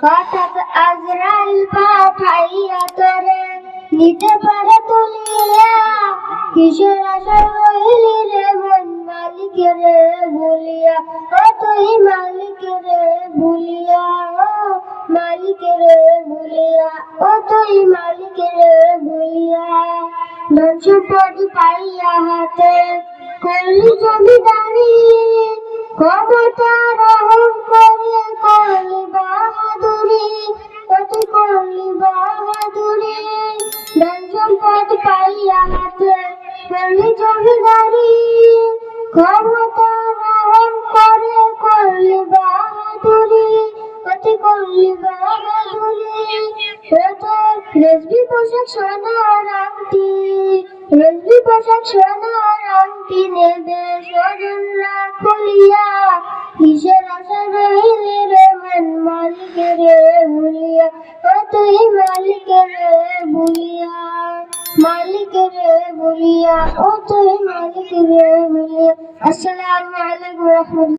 হঠাৎ আজরাইল পাঠাইয়া তোরে নিতে পারে তুলিয়া, কিসের আশা রইলি রে মন মালিকে রে ভুলিয়া, ও তুই মালিকে রে ভুলিয়া, ও মালিকে রে ভুলিয়া, ও তুই মালিকে রে ভুলিয়া। ধন সম্পদ পাইয়া হাতে করলি জমিদারি, ক্ষমতা রহম করে করলি বাহাদুরি, কত করলি বাহাদুরি। ধন সম্পদ পাইয়া হাতে করলি জমিদারি, ক্ষমতা রহম করে করলি বাহাদুরি, কত করলি বাহাদুরি। তোর রেশমি পোশাক সোনার আংটি, রেশমি পোশাক সোনার আংটি নেবে স্বজনরা খুলিয়া, কিসের আশা রইলি রে মন মালিকে রে ভুলিয়া, ও তুই মালিকে রে ভুলিয়া, মালিকে রে ভুলিয়া, ও তুই মালিকে রে ভুলিয়া। আসসালামু আলাইকুম ওয়া রাহমাতুল্লাহ।